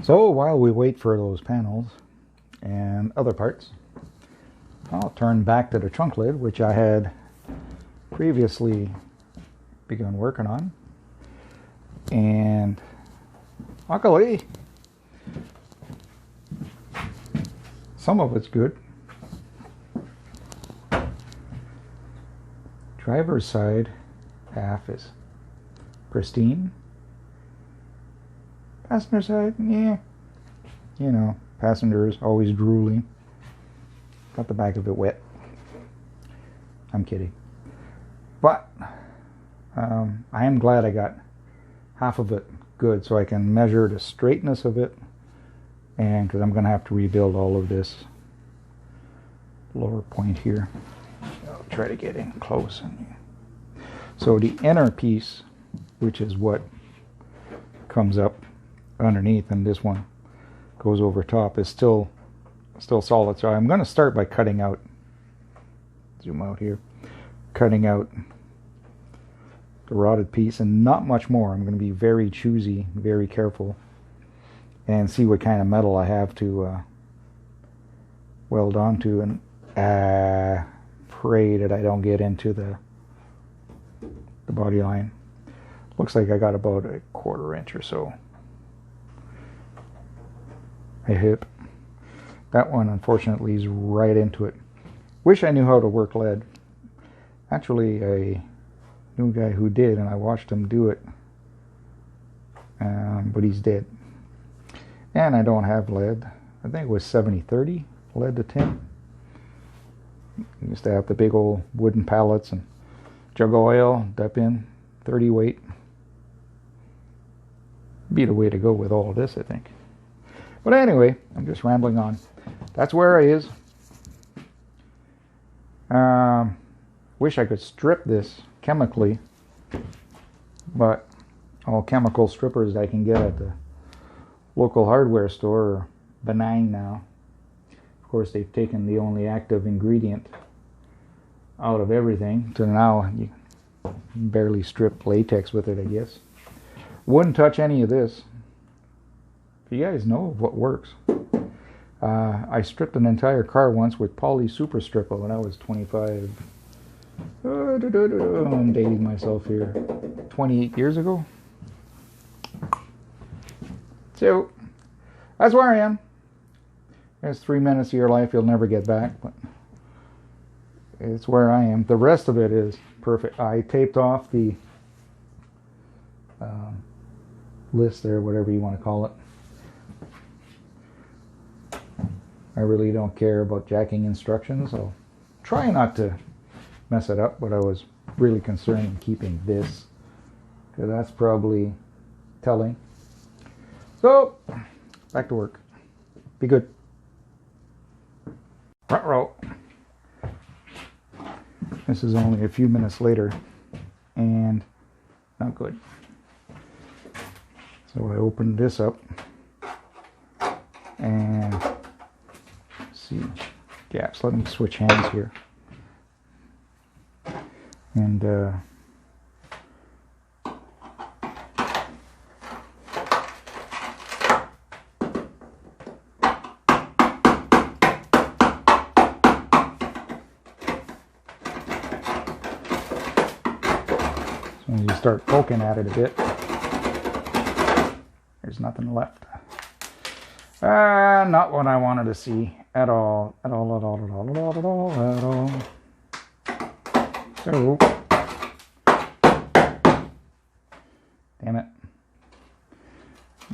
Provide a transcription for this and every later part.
So while we wait for those panels and other parts, I'll turn back to the trunk lid, which I had previously begun working on. And luckily, some of it's good. Driver's side half is pristine. Passenger side, yeah. You know, passengers always drooling. Got the back of it wet. I'm kidding. But I am glad I got half of it good, so I can measure the straightness of it, and because I'm going to have to rebuild all of this lower point here. I'll try to get in close. So the inner piece, which is what comes up underneath, and this one goes over top, is still solid. So I'm going to start by cutting out, zoom out here, cutting out the rotted piece, and not much more. I'm going to be very choosy, very careful, and see what kind of metal I have to weld onto, and pray that I don't get into the body line. Looks like I got about a 1/4 inch or so. I hope. That one unfortunately is right into it. Wish I knew how to work lead. Actually, I knew a guy who did, and I watched him do it, but he's dead. And I don't have lead. I think it was 70-30 lead to tin. I used to have the big old wooden pallets and jug of oil, dip in 30 weight. Be the way to go with all of this, I think. But anyway, I'm just rambling on. That's where it is. Wish I could strip this chemically, but all chemical strippers I can get at the local hardware store are benign now. Of course, they've taken the only active ingredient out of everything, so now you barely strip latex with it, I guess. Wouldn't touch any of this. If you guys know what works. I stripped an entire car once with poly super stripper when I was 25. I'm dating myself here. 28 years ago. So, that's where I am. There's 3 minutes of your life you'll never get back, but it's where I am. The rest of it is perfect. I taped off the list there, whatever you want to call it. I really don't care about jacking instructions. I'll try not to mess it up, but I was really concerned in keeping this, because that's probably telling. So, back to work. Be good. Front row. This is only a few minutes later, and not good. So I opened this up, and see gaps. Let me switch hands here, and when you start poking at it a bit, there's nothing left. Not what I wanted to see at all. So, damn it.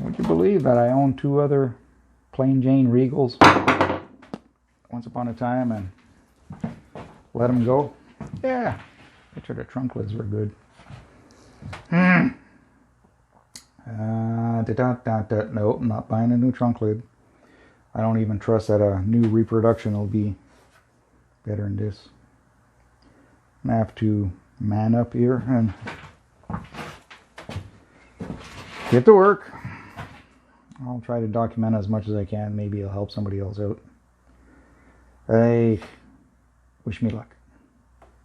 Would you believe that I own 2 other plain Jane Regals once upon a time and let them go? Yeah, picture the trunk lids were good. No, I'm not buying a new trunk lid. I don't even trust that a new reproduction will be better than this. I'm gonna have to man up here and get to work. I'll try to document as much as I can. Maybe it'll help somebody else out. Hey, wish me luck.